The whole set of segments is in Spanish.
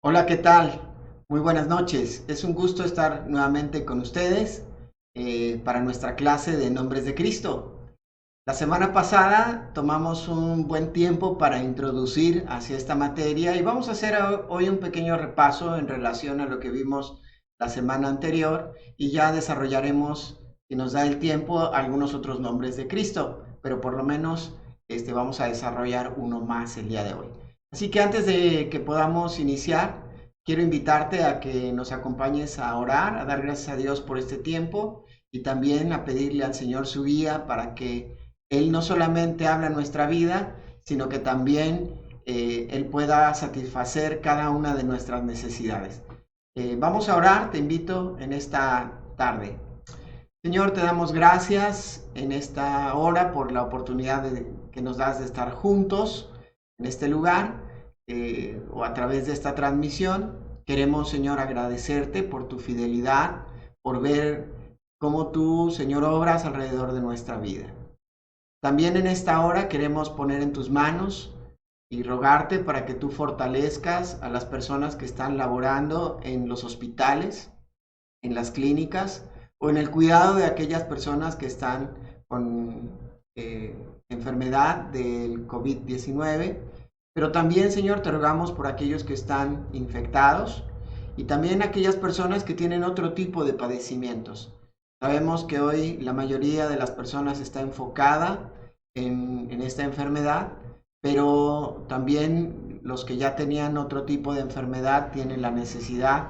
Hola, ¿qué tal? Muy buenas noches. Es un gusto estar nuevamente con ustedes para nuestra clase de Nombres de Cristo. La semana pasada tomamos un buen tiempo para introducir hacia esta materia y vamos a hacer hoy un pequeño repaso en relación a lo que vimos la semana anterior y ya desarrollaremos, si nos da el tiempo, algunos otros nombres de Cristo, pero por lo menos vamos a desarrollar uno más el día de hoy. Así que antes de que podamos iniciar, quiero invitarte a que nos acompañes a orar, a dar gracias a Dios por este tiempo y también a pedirle al Señor su guía para que Él no solamente habla nuestra vida, sino que también Él pueda satisfacer cada una de nuestras necesidades. Vamos a orar, te invito en esta tarde. Señor, te damos gracias en esta hora por la oportunidad que nos das de estar juntos en este lugar o a través de esta transmisión. Queremos, Señor, agradecerte por tu fidelidad, por ver cómo tú, Señor, obras alrededor de nuestra vida. También en esta hora queremos poner en tus manos y rogarte para que tú fortalezcas a las personas que están laborando en los hospitales, en las clínicas o en el cuidado de aquellas personas que están con enfermedad del COVID-19. Pero también, Señor, te rogamos por aquellos que están infectados y también aquellas personas que tienen otro tipo de padecimientos. Sabemos que hoy la mayoría de las personas está enfocada en esta enfermedad, pero también los que ya tenían otro tipo de enfermedad tienen la necesidad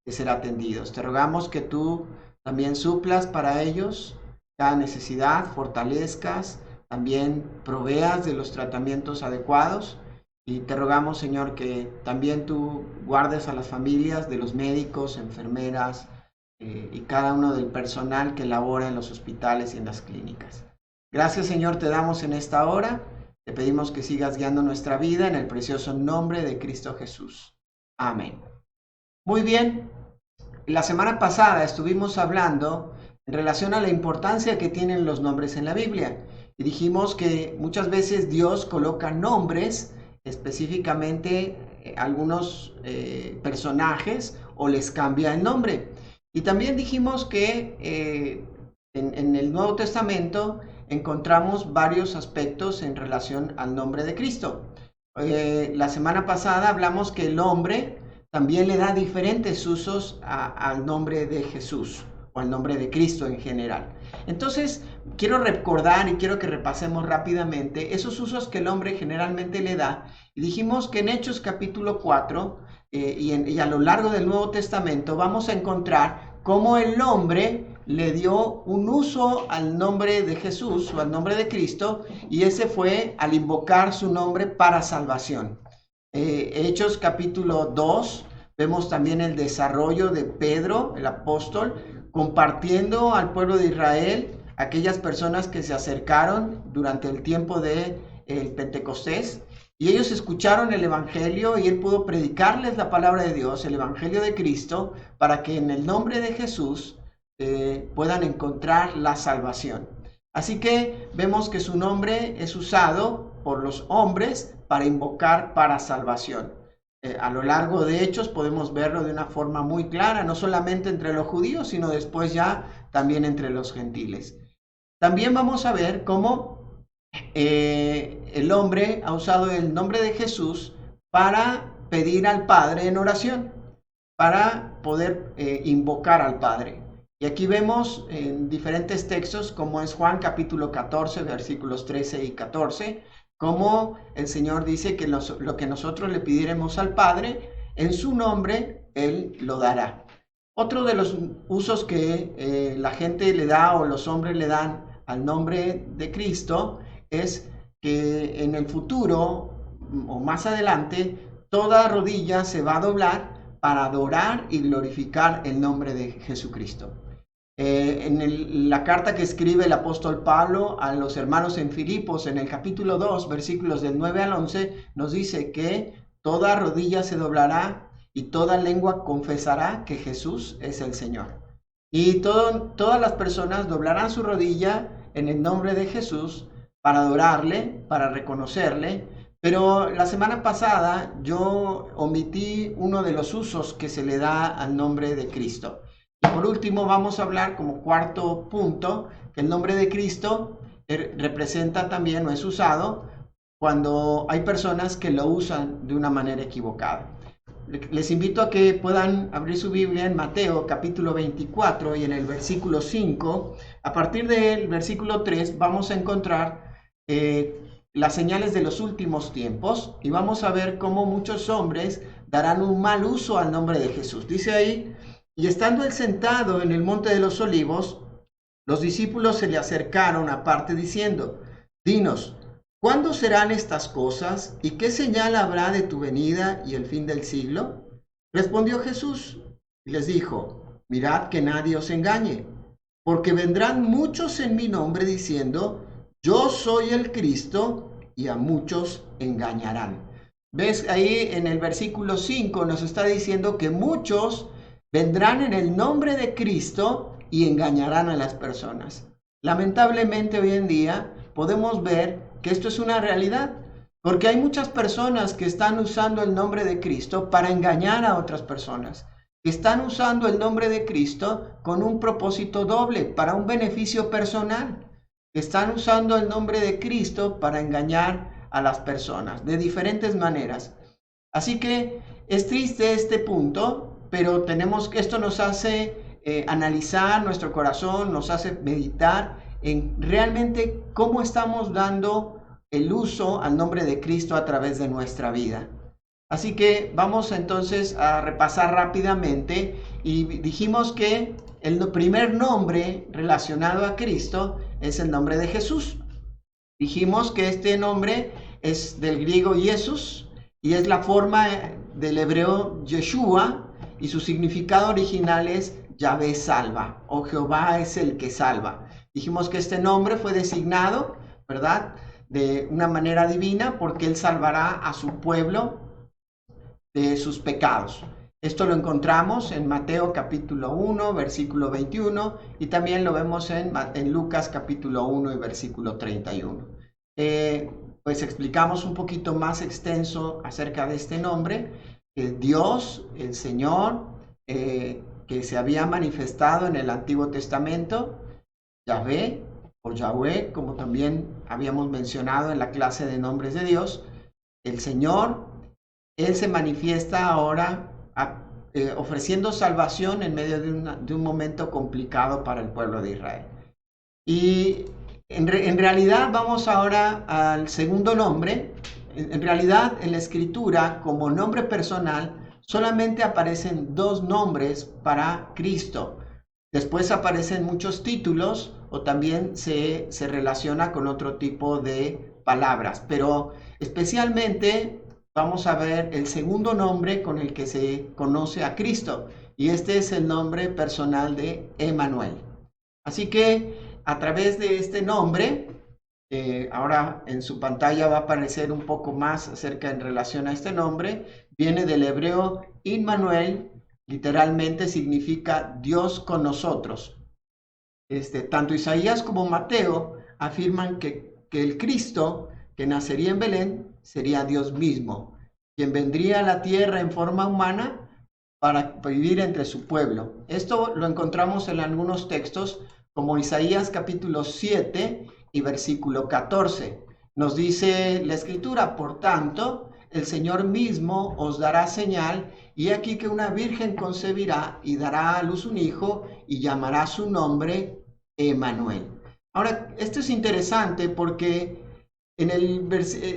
de ser atendidos. Te rogamos que tú también suplas para ellos cada necesidad, fortalezcas, también proveas de los tratamientos adecuados. Y te rogamos, Señor, que también tú guardes a las familias de los médicos, enfermeras y cada uno del personal que labora en los hospitales y en las clínicas. Gracias, Señor, te damos en esta hora. Te pedimos que sigas guiando nuestra vida en el precioso nombre de Cristo Jesús. Amén. Muy bien, la semana pasada estuvimos hablando en relación a la importancia que tienen los nombres en la Biblia y dijimos que muchas veces Dios coloca nombres específicamente algunos personajes o les cambia el nombre. Y también dijimos que en el Nuevo Testamento encontramos varios aspectos en relación al nombre de Cristo. La semana pasada hablamos que el hombre también le da diferentes usos al nombre de Jesús o al nombre de Cristo en general. Entonces, quiero recordar y quiero que repasemos rápidamente esos usos que el hombre generalmente le da. Y dijimos que en Hechos capítulo 4 y a lo largo del Nuevo Testamento vamos a encontrar cómo el hombre le dio un uso al nombre de Jesús o al nombre de Cristo, y ese fue al invocar su nombre para salvación. Hechos capítulo 2, vemos también el desarrollo de Pedro, el apóstol, compartiendo al pueblo de Israel, aquellas personas que se acercaron durante el tiempo de el Pentecostés, y ellos escucharon el Evangelio y él pudo predicarles la palabra de Dios, el Evangelio de Cristo, para que en el nombre de Jesús puedan encontrar la salvación. Así que vemos que su nombre es usado por los hombres para invocar para salvación. A lo largo de Hechos podemos verlo de una forma muy clara, no solamente entre los judíos, sino después ya también entre los gentiles. También vamos a ver cómo el hombre ha usado el nombre de Jesús para pedir al Padre en oración, para poder invocar al Padre. Y aquí vemos en diferentes textos, como es Juan capítulo 14, versículos 13 y 14, cómo el Señor dice que lo que nosotros le pidiéramos al Padre, en su nombre, Él lo dará. Otro de los usos que la gente le da o los hombres le dan al nombre de Cristo es que en el futuro o más adelante toda rodilla se va a doblar para adorar y glorificar el nombre de Jesucristo. La carta que escribe el apóstol Pablo a los hermanos en Filipos, en el capítulo 2, versículos del 9 al 11, nos dice que toda rodilla se doblará y toda lengua confesará que Jesús es el Señor. Y todas las personas doblarán su rodilla en el nombre de Jesús para adorarle, para reconocerle, Pero la semana pasada yo omití uno de los usos que se le da al nombre de Cristo. Y por último vamos a hablar como cuarto punto que el nombre de Cristo representa también o es usado cuando hay personas que lo usan de una manera equivocada. Les invito a que puedan abrir su Biblia en Mateo capítulo 24 y en el versículo 5. A partir del versículo 3 vamos a encontrar las señales de los últimos tiempos y vamos a ver cómo muchos hombres darán un mal uso al nombre de Jesús. Dice ahí, y estando él sentado en el monte de los olivos, los discípulos se le acercaron aparte diciendo, dinos, ¿cuándo serán estas cosas y qué señal habrá de tu venida y el fin del siglo? Respondió Jesús y les dijo, mirad que nadie os engañe, porque vendrán muchos en mi nombre diciendo, yo soy el Cristo, y a muchos engañarán. ¿Ves? Ahí en el versículo 5 nos está diciendo que muchos vendrán en el nombre de Cristo y engañarán a las personas. Lamentablemente hoy en día podemos ver que esto es una realidad, porque hay muchas personas que están usando el nombre de Cristo para engañar a otras personas, que están usando el nombre de Cristo con un propósito doble, para un beneficio personal. Están usando el nombre de Cristo para engañar a las personas de diferentes maneras. Así que es triste este punto, pero esto nos hace analizar nuestro corazón, nos hace meditar en realmente cómo estamos dando el uso al nombre de Cristo a través de nuestra vida. Así que vamos entonces a repasar rápidamente y dijimos que el primer nombre relacionado a Cristo es el nombre de Jesús. Dijimos que este nombre es del griego Jesús y es la forma del hebreo Yeshua y su significado original es Yahvé salva o Jehová es el que salva. Dijimos que este nombre fue designado, ¿verdad?, de una manera divina porque él salvará a su pueblo de sus pecados. Esto lo encontramos en Mateo capítulo 1, versículo 21 y también lo vemos en Lucas capítulo 1 y versículo 31. Pues explicamos un poquito más extenso acerca de este nombre, Dios, el Señor, que se había manifestado en el Antiguo Testamento, Yahvé o Yahweh, como también habíamos mencionado en la clase de nombres de Dios, el Señor, Él se manifiesta ahora ofreciendo salvación en medio de un momento complicado para el pueblo de Israel. Y en realidad vamos ahora al segundo nombre. En realidad en la escritura como nombre personal solamente aparecen dos nombres para Cristo. Después aparecen muchos títulos o también se relaciona con otro tipo de palabras, pero especialmente vamos a ver el segundo nombre con el que se conoce a Cristo y este es el nombre personal de Emmanuel. Así que a través de este nombre, ahora en su pantalla va a aparecer un poco más acerca en relación a este nombre, viene del hebreo Immanuel, literalmente significa Dios con nosotros. Tanto Isaías como Mateo afirman que el Cristo que nacería en Belén sería Dios mismo, quien vendría a la tierra en forma humana para vivir entre su pueblo. Esto lo encontramos en algunos textos como Isaías capítulo 7 y versículo 14. Nos dice la escritura, por tanto, el Señor mismo os dará señal, y aquí que una virgen concebirá y dará a luz un hijo y llamará su nombre Emmanuel. Ahora, esto es interesante porque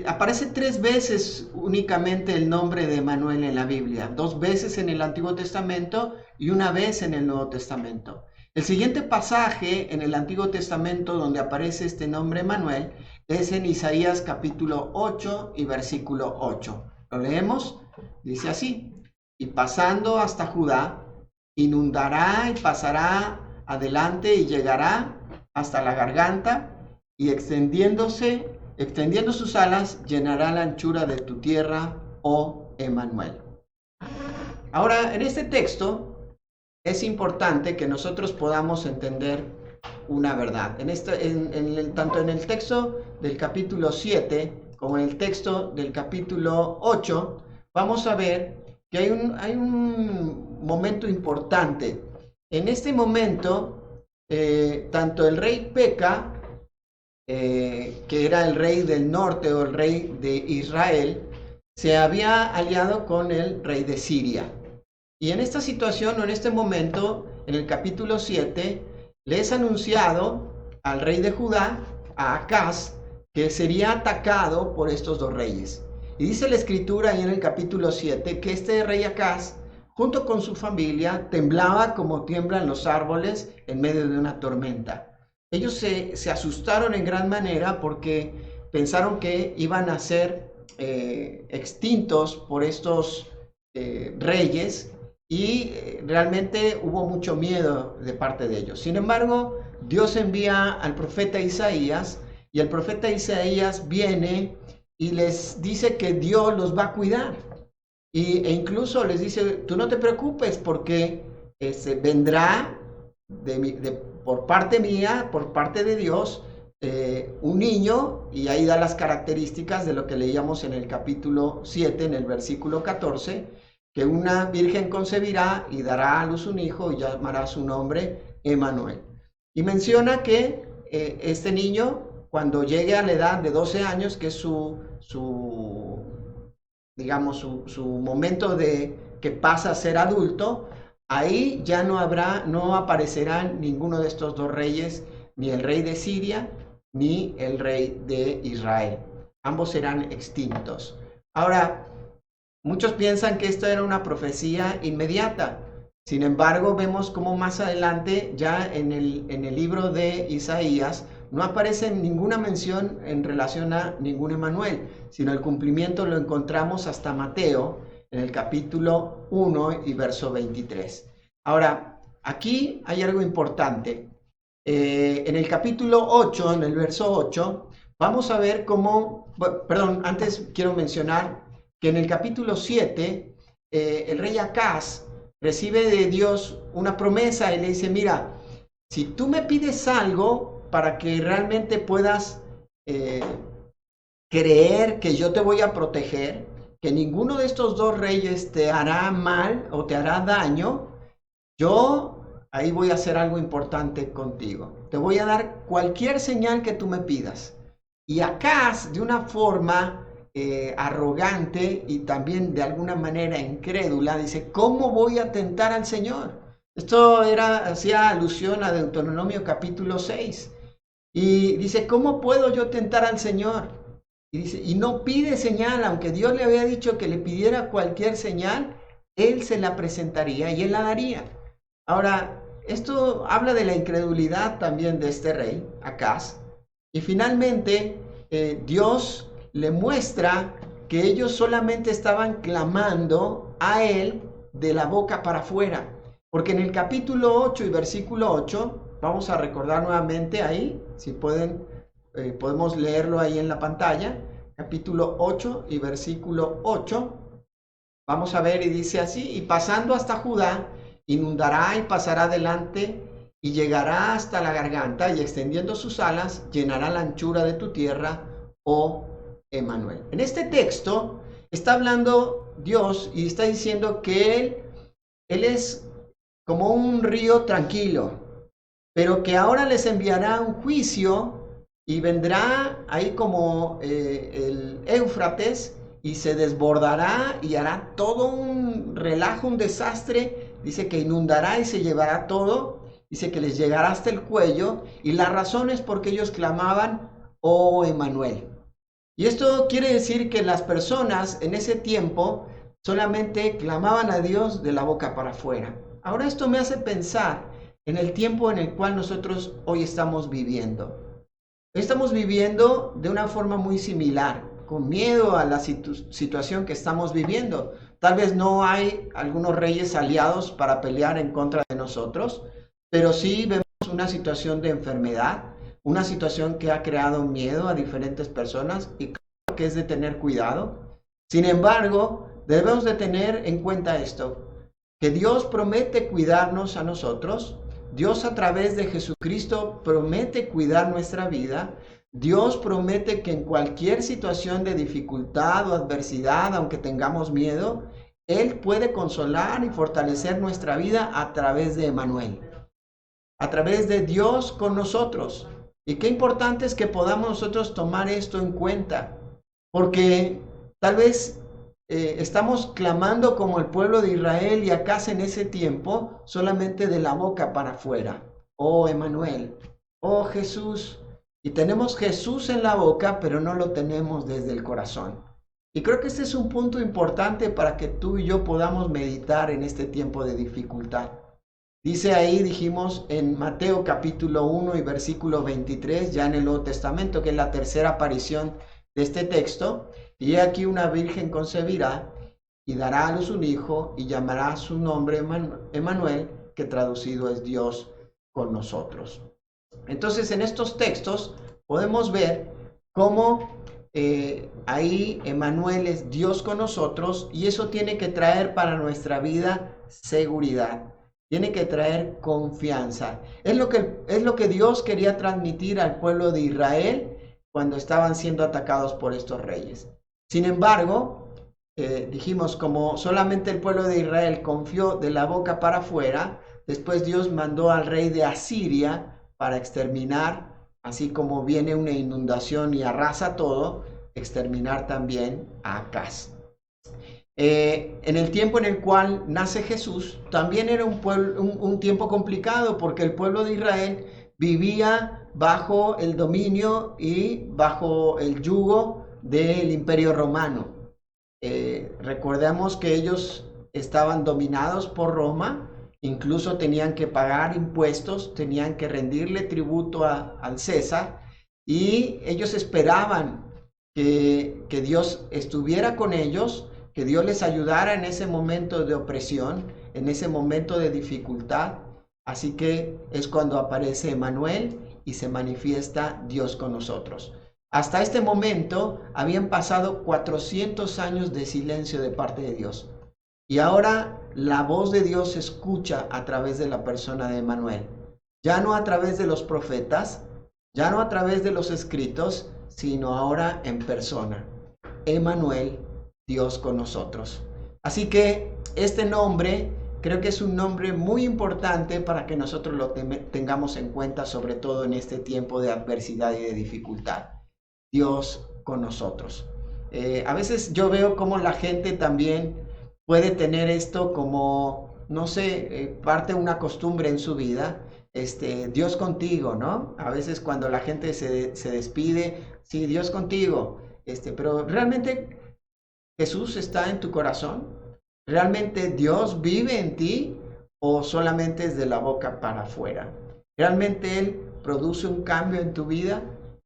aparece 3 veces únicamente el nombre de Emmanuel en la Biblia, 2 veces en el Antiguo Testamento y 1 vez en el Nuevo Testamento. El siguiente pasaje en el Antiguo Testamento donde aparece este nombre Emmanuel es en Isaías capítulo 8 y versículo 8. ¿Lo leemos? Dice así, y pasando hasta Judá, inundará y pasará adelante y llegará hasta la garganta y extendiendo sus alas, llenará la anchura de tu tierra, oh Emmanuel. Ahora, en este texto es importante que nosotros podamos entender una verdad. Tanto en el texto del capítulo 7 como en el texto del capítulo 8, vamos a ver que hay un momento importante. En este momento, tanto el rey Peca, que era el rey del norte o el rey de Israel, se había aliado con el rey de Siria. Y en esta situación o en este momento, en el capítulo 7, le es anunciado al rey de Judá, a Acaz, que sería atacado por estos dos reyes. Y dice la escritura ahí en el capítulo 7 que este rey Acaz, junto con su familia, temblaba como tiemblan los árboles en medio de una tormenta. Ellos se asustaron en gran manera porque pensaron que iban a ser extintos por estos reyes, y realmente hubo mucho miedo de parte de ellos. Sin embargo, Dios envía al profeta Isaías, y el profeta Isaías viene y les dice que Dios los va a cuidar. E incluso les dice, tú no te preocupes porque vendrá por parte mía, por parte de Dios, un niño, y ahí da las características de lo que leíamos en el capítulo 7, en el versículo 14, que una virgen concebirá y dará a luz un hijo y llamará su nombre Emmanuel. Y menciona que este niño, cuando llegue a la edad de 12 años, que es su momento de que pasa a ser adulto, ahí ya no aparecerán ninguno de estos dos reyes, ni el rey de Siria, ni el rey de Israel. Ambos serán extintos. Ahora, muchos piensan que esto era una profecía inmediata. Sin embargo, vemos cómo más adelante, ya en el libro de Isaías, no aparece ninguna mención en relación a ningún Emmanuel, sino el cumplimiento lo encontramos hasta Mateo, en el capítulo 1 y verso 23. Ahora, aquí hay algo importante. En el capítulo 8, en el verso 8, vamos a ver cómo, perdón, antes quiero mencionar que en el capítulo 7, el rey Acaz recibe de Dios una promesa y le dice, mira, si tú me pides algo para que realmente puedas creer que yo te voy a proteger, que ninguno de estos dos reyes te hará mal o te hará daño, yo ahí voy a hacer algo importante contigo. Te voy a dar cualquier señal que tú me pidas. Y Acaz, de una forma arrogante y también de alguna manera incrédula, dice, ¿cómo voy a tentar al Señor? Esto hacía alusión a Deuteronomio capítulo 6. Y dice, ¿cómo puedo yo tentar al Señor? Y dice, y no pide señal, aunque Dios le había dicho que le pidiera cualquier señal, Él se la presentaría y Él la daría. Ahora, esto habla de la incredulidad también de este rey, Acaz. Y finalmente, Dios le muestra que ellos solamente estaban clamando a Él de la boca para afuera. Porque en el capítulo 8 y versículo 8, vamos a recordar nuevamente ahí, si pueden, podemos leerlo ahí en la pantalla, capítulo 8 y versículo 8, vamos a ver y dice así, y pasando hasta Judá, inundará y pasará adelante y llegará hasta la garganta y extendiendo sus alas, llenará la anchura de tu tierra, oh Emmanuel. En este texto está hablando Dios y está diciendo que Él es como un río tranquilo, pero que ahora les enviará un juicio y vendrá ahí como el Éufrates y se desbordará y hará todo un relajo, un desastre. Dice que inundará y se llevará todo. Dice que les llegará hasta el cuello, y la razón es porque ellos clamaban, oh Emmanuel. Y esto quiere decir que las personas en ese tiempo solamente clamaban a Dios de la boca para afuera. Ahora esto me hace pensar en el tiempo en el cual nosotros hoy estamos viviendo. Estamos viviendo de una forma muy similar, con miedo a la situación que estamos viviendo. Tal vez no hay algunos reyes aliados para pelear en contra de nosotros, pero sí vemos una situación de enfermedad, una situación que ha creado miedo a diferentes personas y creo que es de tener cuidado. Sin embargo, debemos de tener en cuenta esto, que Dios promete cuidarnos a nosotros, Dios a través de Jesucristo promete cuidar nuestra vida. Dios promete que en cualquier situación de dificultad o adversidad, aunque tengamos miedo, Él puede consolar y fortalecer nuestra vida a través de Emmanuel, a través de Dios con nosotros. Y qué importante es que podamos nosotros tomar esto en cuenta, porque tal vez estamos clamando como el pueblo de Israel y acaso en ese tiempo solamente de la boca para afuera. Oh Emmanuel, oh Jesús. Y tenemos Jesús en la boca, pero no lo tenemos desde el corazón. Y creo que este es un punto importante para que tú y yo podamos meditar en este tiempo de dificultad. Dice ahí, dijimos en Mateo capítulo 1 y versículo 23, ya en el Nuevo Testamento, que es la tercera aparición de este texto. Y aquí una virgen concebirá y dará a luz un hijo y llamará su nombre Emmanuel, que traducido es Dios con nosotros. Entonces en estos textos podemos ver cómo ahí Emmanuel es Dios con nosotros, y eso tiene que traer para nuestra vida seguridad, tiene que traer confianza. Es lo que Dios quería transmitir al pueblo de Israel cuando estaban siendo atacados por estos reyes. Sin embargo, dijimos, como solamente el pueblo de Israel confió de la boca para afuera, después Dios mandó al rey de Asiria para exterminar, así como viene una inundación y arrasa todo, exterminar también a Acaz. En el tiempo en el cual nace Jesús, también era un tiempo complicado, porque el pueblo de Israel vivía bajo el dominio y bajo el yugo del Imperio Romano. Recordemos que ellos estaban dominados por Roma, incluso tenían que pagar impuestos, tenían que rendirle tributo al César, y ellos esperaban que Dios estuviera con ellos, que Dios les ayudara en ese momento de opresión, en ese momento de dificultad. Así que es cuando aparece Emmanuel y se manifiesta Dios con nosotros. Hasta este momento habían pasado 400 años de silencio de parte de Dios. Y ahora la voz de Dios se escucha a través de la persona de Emmanuel. Ya no a través de los profetas, ya no a través de los escritos, sino ahora en persona. Emmanuel, Dios con nosotros. Así que este nombre creo que es un nombre muy importante para que nosotros lo tengamos en cuenta, sobre todo en este tiempo de adversidad y de dificultad. Dios con nosotros. A veces yo veo cómo la gente también puede tener esto como, no sé, parte de una costumbre en su vida. Dios contigo, ¿no? A veces cuando la gente se despide, sí, Dios contigo. Pero realmente Jesús está en tu corazón. ¿Realmente Dios vive en ti o solamente es de la boca para afuera? ¿Realmente Él produce un cambio en tu vida?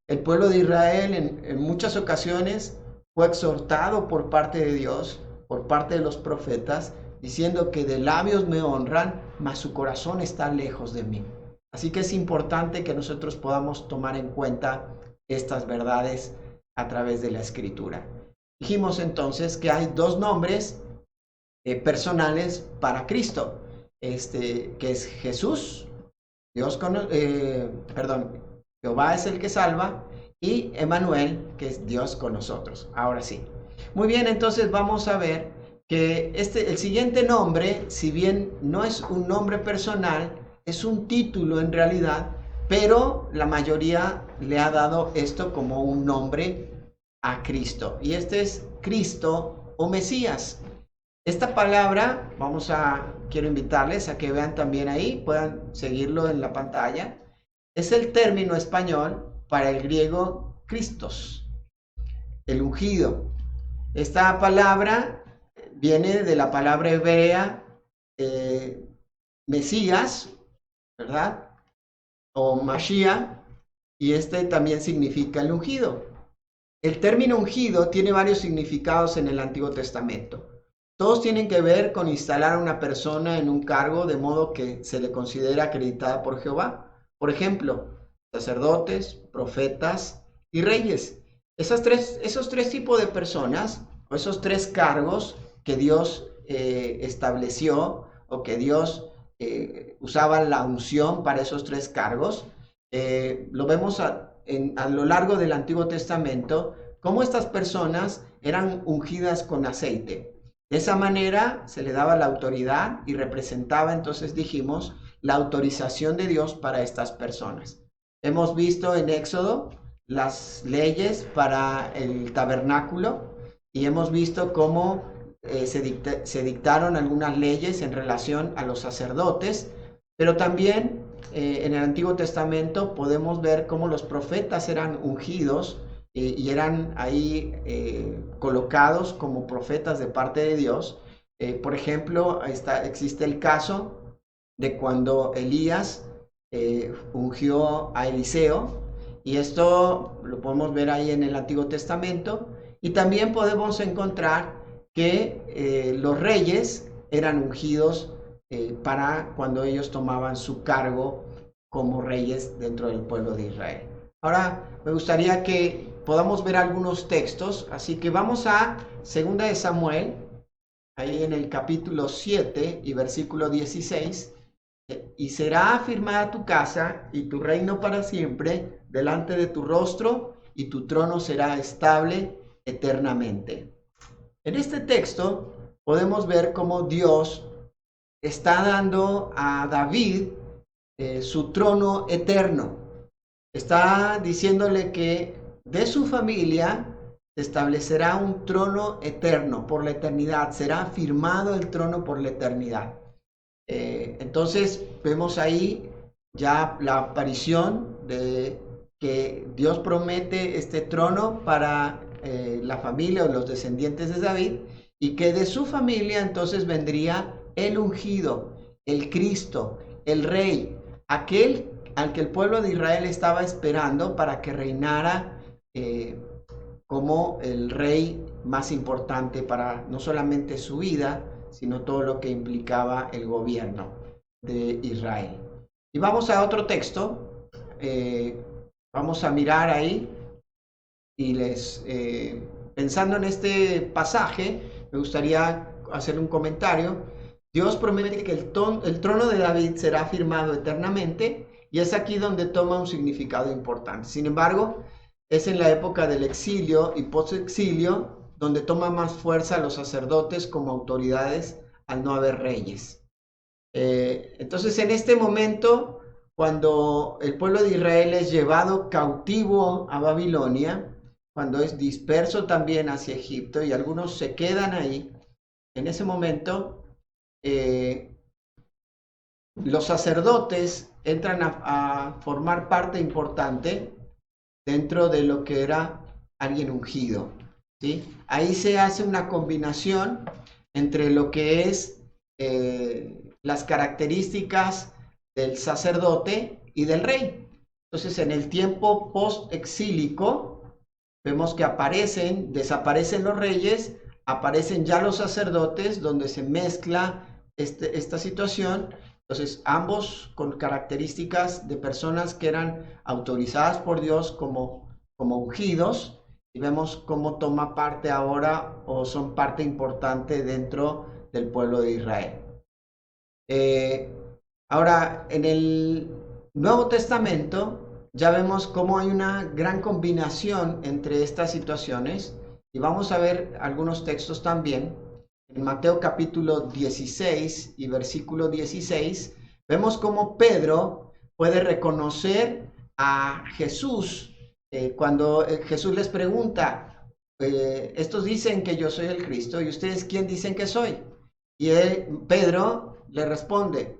El pueblo de Israel en muchas ocasiones fue exhortado por parte de Dios, por parte de los profetas, diciendo que de labios me honran, mas su corazón está lejos de mí. Así que es importante que nosotros podamos tomar en cuenta estas verdades a través de la Escritura. Dijimos entonces que hay dos nombres personales para Cristo, que es Jesús, Jehová es el que salva, y Emmanuel, que es Dios con nosotros. Ahora sí. Muy bien, entonces vamos a ver que el siguiente nombre, si bien no es un nombre personal, es un título en realidad, pero la mayoría le ha dado esto como un nombre a Cristo. Y este es Cristo o Mesías. Esta palabra, quiero invitarles a que vean también ahí, puedan seguirlo en la pantalla. Es el término español para el griego Christos, el ungido. Esta palabra viene de la palabra hebrea Mesías, ¿verdad? O Mashiach, y también significa el ungido. El término ungido tiene varios significados en el Antiguo Testamento. Todos tienen que ver con instalar a una persona en un cargo de modo que se le considera acreditada por Jehová. Por ejemplo, sacerdotes, profetas y reyes. Esos tres tipos de personas, o esos tres cargos que Dios estableció o que Dios usaban la unción para esos tres cargos. Lo vemos a lo largo del Antiguo Testamento, cómo estas personas eran ungidas con aceite. De esa manera se le daba la autoridad y representaba, entonces dijimos, la autorización de Dios para estas personas. Hemos visto en Éxodo las leyes para el tabernáculo y hemos visto cómo se dictaron algunas leyes en relación a los sacerdotes, pero también en el Antiguo Testamento podemos ver cómo los profetas eran ungidos y eran ahí colocados como profetas de parte de Dios. Por ejemplo, existe el caso de cuando Elías ungió a Eliseo, y esto lo podemos ver ahí en el Antiguo Testamento, y también podemos encontrar que los reyes eran ungidos para cuando ellos tomaban su cargo como reyes dentro del pueblo de Israel. Ahora me gustaría que podamos ver algunos textos, así que vamos a 2 de Samuel, ahí en el capítulo 7 y versículo 16. Y será afirmada tu casa y tu reino para siempre delante de tu rostro, y tu trono será estable eternamente. En este texto podemos ver cómo Dios está dando a David su trono eterno. Está diciéndole que de su familia se establecerá un trono eterno por la eternidad. Será firmado el trono por la eternidad. Entonces vemos ahí ya la aparición de que Dios promete este trono para la familia o los descendientes de David, y que de su familia entonces vendría el ungido, el Cristo, el Rey, aquel al que el pueblo de Israel estaba esperando para que reinara como el rey más importante para no solamente su vida, sino todo lo que implicaba el gobierno de Israel. Y vamos a otro texto, vamos a mirar ahí, y pensando en este pasaje, me gustaría hacer un comentario. Dios promete que el trono de David será firmado eternamente, y es aquí donde toma un significado importante. Sin embargo, es en la época del exilio y post-exilio donde toma más fuerza los sacerdotes como autoridades al no haber reyes. Entonces, en este momento, cuando el pueblo de Israel es llevado cautivo a Babilonia, cuando es disperso también hacia Egipto y algunos se quedan ahí, en ese momento los sacerdotes entran a formar parte importante dentro de lo que era alguien ungido, ¿sí? Ahí se hace una combinación entre lo que es las características del sacerdote y del rey. Entonces, en el tiempo post-exílico, vemos que desaparecen los reyes, aparecen ya los sacerdotes, donde se mezcla esta situación. Entonces, ambos con características de personas que eran autorizadas por Dios como ungidos, y vemos cómo toma parte ahora, o son parte importante dentro del pueblo de Israel. Ahora, en el Nuevo Testamento ya vemos cómo hay una gran combinación entre estas situaciones, y vamos a ver algunos textos también. En Mateo capítulo 16 y versículo 16, vemos cómo Pedro puede reconocer a Jesús cuando Jesús les pregunta, estos dicen que yo soy el Cristo, ¿y ustedes quién dicen que soy? Y Pedro le responde,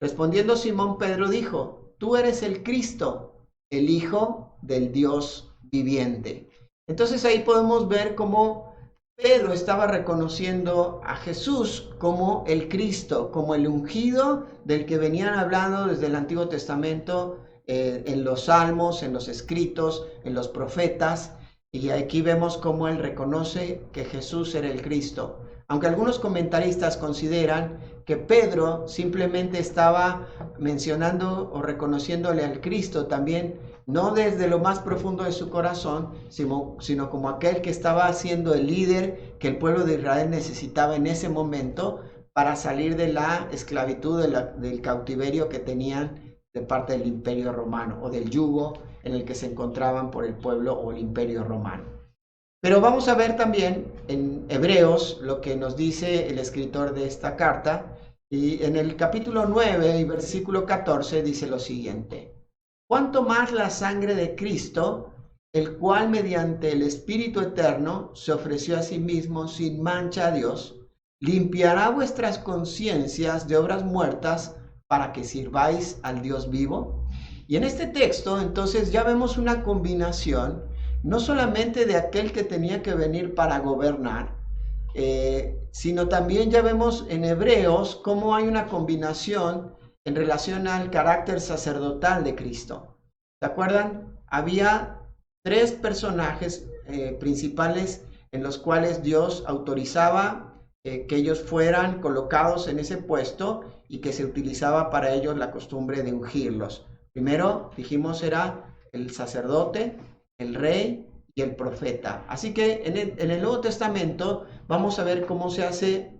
respondiendo Simón Pedro dijo, tú eres el Cristo, el Hijo del Dios viviente. Entonces ahí podemos ver cómo Pedro estaba reconociendo a Jesús como el Cristo, como el ungido del que venían hablando desde el Antiguo Testamento, en los salmos, en los escritos, en los profetas, y aquí vemos cómo él reconoce que Jesús era el Cristo. Aunque algunos comentaristas consideran que Pedro simplemente estaba mencionando o reconociéndole al Cristo también, no desde lo más profundo de su corazón, sino como aquel que estaba siendo el líder que el pueblo de Israel necesitaba en ese momento para salir de la esclavitud, del cautiverio que tenían de parte del Imperio Romano o del yugo en el que se encontraban por el pueblo o el Imperio Romano. Pero vamos a ver también en Hebreos lo que nos dice el escritor de esta carta, y en el capítulo 9 y versículo 14 dice lo siguiente: cuanto más la sangre de Cristo, el cual mediante el Espíritu Eterno se ofreció a sí mismo sin mancha a Dios, limpiará vuestras conciencias de obras muertas para que sirváis al Dios vivo. Y en este texto entonces ya vemos una combinación, no solamente de aquel que tenía que venir para gobernar, sino también ya vemos en Hebreos cómo hay una combinación en relación al carácter sacerdotal de Cristo. ¿Se acuerdan? Había tres personajes principales en los cuales Dios autorizaba que ellos fueran colocados en ese puesto y que se utilizaba para ellos la costumbre de ungirlos. Primero, dijimos, era el sacerdote, el rey y el profeta. Así que en el Nuevo Testamento vamos a ver cómo ya se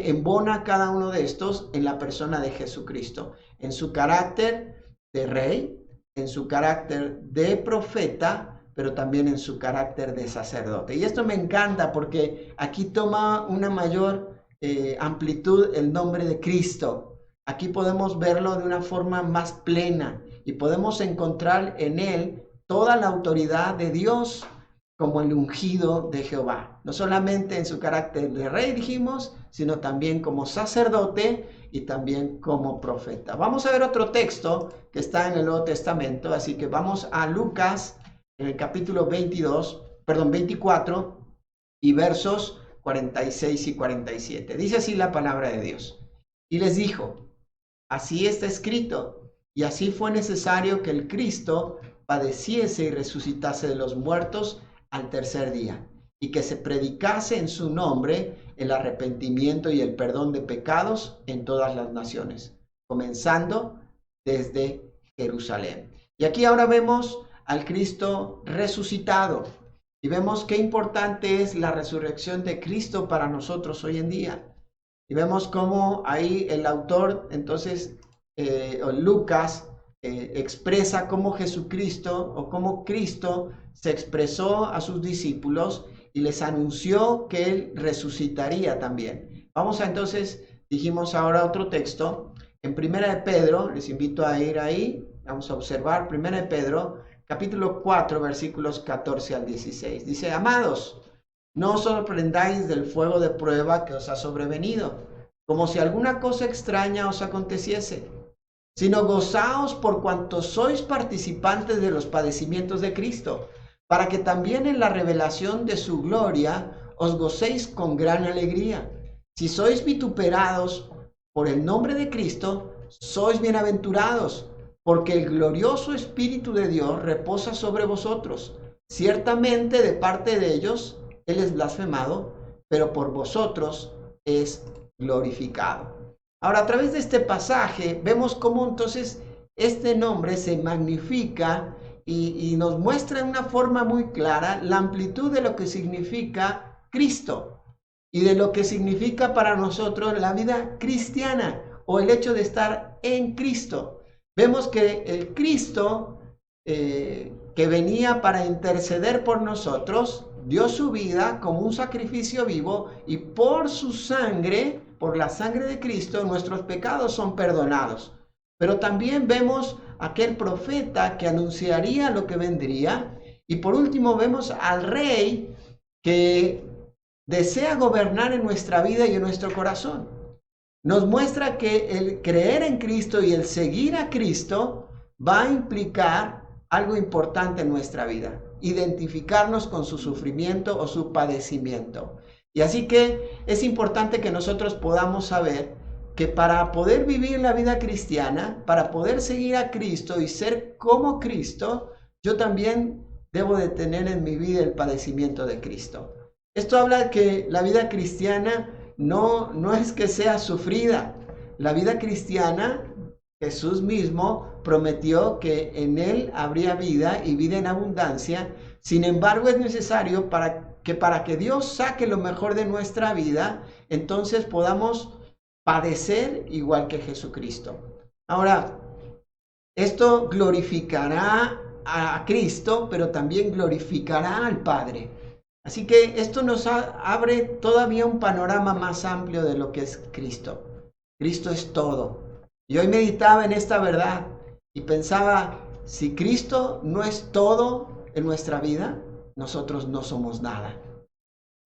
embona cada uno de estos en la persona de Jesucristo, en su carácter de rey, en su carácter de profeta, pero también en su carácter de sacerdote. Y esto me encanta porque aquí toma una mayor amplitud el nombre de Cristo. Aquí podemos verlo de una forma más plena y podemos encontrar en él toda la autoridad de Dios como el ungido de Jehová. No solamente en su carácter de rey, dijimos, sino también como sacerdote y también como profeta. Vamos a ver otro texto que está en el Nuevo Testamento, así que vamos a Lucas en el capítulo 24 y versos 46 y 47. Dice así la palabra de Dios. Y les dijo: así está escrito, y así fue necesario que el Cristo padeciese y resucitase de los muertos al tercer día, y que se predicase en su nombre el arrepentimiento y el perdón de pecados en todas las naciones, comenzando desde Jerusalén. Y aquí ahora vemos al Cristo resucitado y vemos qué importante es la resurrección de Cristo para nosotros hoy en día. Y vemos cómo ahí el autor, entonces, Lucas, expresa cómo Jesucristo o cómo Cristo se expresó a sus discípulos y les anunció que él resucitaría también. Vamos a entonces, dijimos ahora otro texto, en Primera de Pedro, les invito a ir ahí, vamos a observar Primera de Pedro, capítulo 4, versículos 14 al 16. Dice: amados, no os sorprendáis del fuego de prueba que os ha sobrevenido, como si alguna cosa extraña os aconteciese, sino gozaos por cuanto sois participantes de los padecimientos de Cristo, para que también en la revelación de su gloria os gocéis con gran alegría. Si sois vituperados por el nombre de Cristo, sois bienaventurados, porque el glorioso Espíritu de Dios reposa sobre vosotros. Ciertamente de parte de ellos Él es blasfemado, pero por vosotros es glorificado. Ahora, a través de este pasaje vemos cómo entonces este nombre se magnifica y nos muestra de una forma muy clara la amplitud de lo que significa Cristo y de lo que significa para nosotros la vida cristiana o el hecho de estar en Cristo. Vemos que el Cristo que venía para interceder por nosotros, dio su vida como un sacrificio vivo y por su sangre, por la sangre de Cristo, nuestros pecados son perdonados. Pero también vemos aquel profeta que anunciaría lo que vendría. Y por último vemos al rey que desea gobernar en nuestra vida y en nuestro corazón. Nos muestra que el creer en Cristo y el seguir a Cristo va a implicar algo importante en nuestra vida: identificarnos con su sufrimiento o su padecimiento. Y así que es importante que nosotros podamos saber que para poder vivir la vida cristiana, para poder seguir a Cristo y ser como Cristo, yo también debo de tener en mi vida el padecimiento de Cristo. Esto habla de que la vida cristiana no es que sea sufrida. La vida cristiana, Jesús mismo prometió que en Él habría vida y vida en abundancia Sin embargo, es necesario para que Dios saque lo mejor de nuestra vida, entonces podamos padecer igual que Jesucristo. Ahora, esto glorificará a Cristo, pero también glorificará al Padre. Así que esto nos abre todavía un panorama más amplio de lo que es Cristo. Cristo es todo. Y hoy meditaba en esta verdad y pensaba, si Cristo no es todo en nuestra vida, nosotros no somos nada.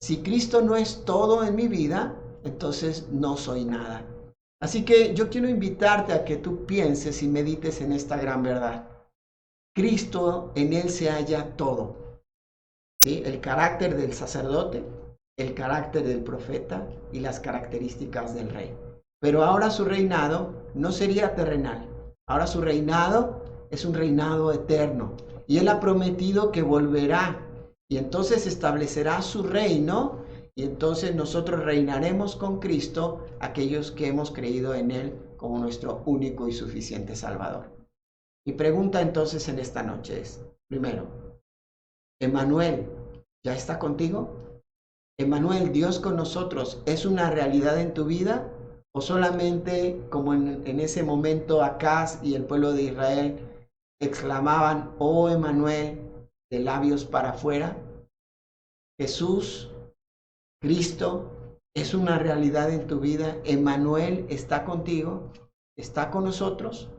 Si Cristo no es todo en mi vida, entonces no soy nada. Así que yo quiero invitarte a que tú pienses y medites en esta gran verdad. Cristo, en Él se halla todo. ¿Sí? El carácter del sacerdote, el carácter del profeta y las características del rey. Pero ahora su reinado no sería terrenal. Ahora su reinado es un reinado eterno. Y Él ha prometido que volverá. Y entonces establecerá su reino. Y entonces nosotros reinaremos con Cristo, aquellos que hemos creído en Él como nuestro único y suficiente Salvador. Mi pregunta entonces en esta noche es, primero, Emmanuel, ¿ya está contigo? Emmanuel, Dios con nosotros, ¿es una realidad en tu vida? ¿O solamente como en ese momento Acaz y el pueblo de Israel exclamaban, oh Emmanuel, de labios para afuera? Jesús, Cristo, ¿es una realidad en tu vida? ¿Emmanuel está contigo? ¿Está con nosotros?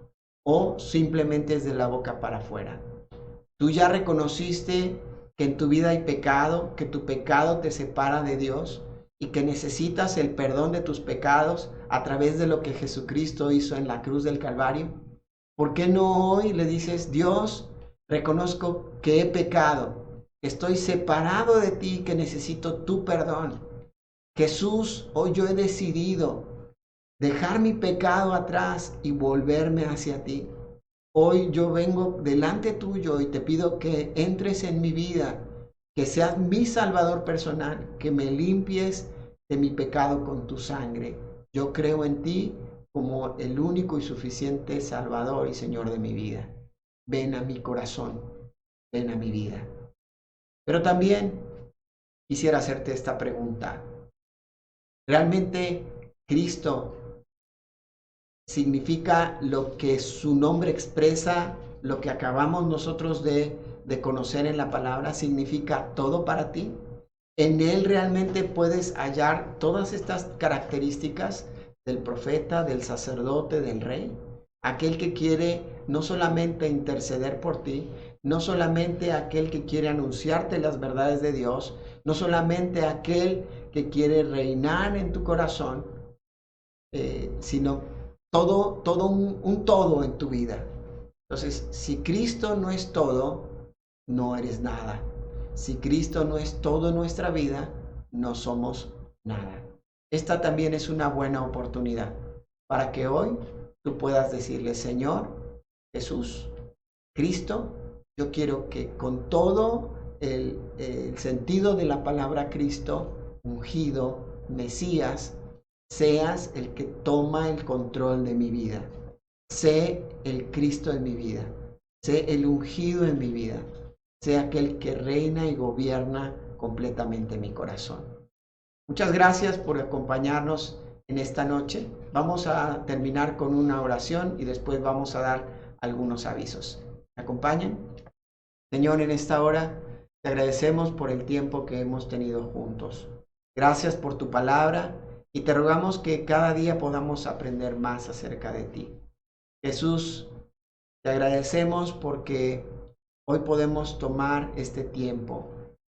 ¿O simplemente es de la boca para afuera? ¿Tú ya reconociste que en tu vida hay pecado, que tu pecado te separa de Dios y que necesitas el perdón de tus pecados a través de lo que Jesucristo hizo en la cruz del Calvario? ¿Por qué no hoy le dices, Dios, reconozco que he pecado, estoy separado de ti, que necesito tu perdón? Jesús, hoy yo he decidido dejar mi pecado atrás y volverme hacia ti. Hoy yo vengo delante tuyo y te pido que entres en mi vida, que seas mi Salvador personal, que me limpies de mi pecado con tu sangre. Yo creo en ti como el único y suficiente Salvador y Señor de mi vida. Ven a mi corazón, ven a mi vida. Pero también quisiera hacerte esta pregunta. ¿Realmente Cristo significa lo que su nombre expresa, lo que acabamos nosotros de conocer en la palabra? ¿Significa todo para ti? ¿En Él realmente puedes hallar todas estas características del profeta, del sacerdote, del rey? Aquel que quiere no solamente interceder por ti, no solamente aquel que quiere anunciarte las verdades de Dios, no solamente aquel que quiere reinar en tu corazón, sino todo un todo en tu vida. Entonces, si Cristo no es todo, no eres nada. Si Cristo no es todo en nuestra vida, no somos nada. Esta también es una buena oportunidad para que hoy tú puedas decirle, Señor Jesús, Cristo, yo quiero que con todo el sentido de la palabra Cristo, ungido, Mesías, seas el que toma el control de mi vida. Sé el Cristo en mi vida. Sé el ungido en mi vida. Sé aquel que reina y gobierna completamente mi corazón. Muchas gracias por acompañarnos en esta noche. Vamos a terminar con una oración y después vamos a dar algunos avisos. ¿Me acompañan? Señor, en esta hora te agradecemos por el tiempo que hemos tenido juntos. Gracias por tu palabra y te rogamos que cada día podamos aprender más acerca de ti. Jesús, te agradecemos porque hoy podemos tomar este tiempo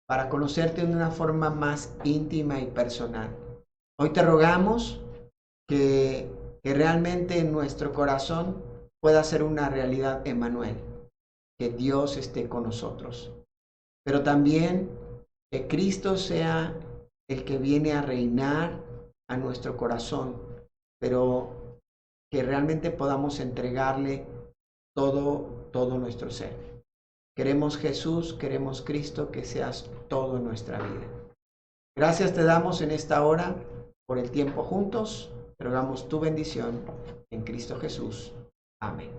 para conocerte de una forma más íntima y personal. Hoy te rogamos que realmente en nuestro corazón pueda ser una realidad, Emmanuel, que Dios esté con nosotros, pero también que Cristo sea el que viene a reinar a nuestro corazón, pero que realmente podamos entregarle todo nuestro ser. Queremos Jesús, queremos Cristo, que seas todo en nuestra vida. Gracias te damos en esta hora por el tiempo juntos. Te rogamos tu bendición en Cristo Jesús. Amén.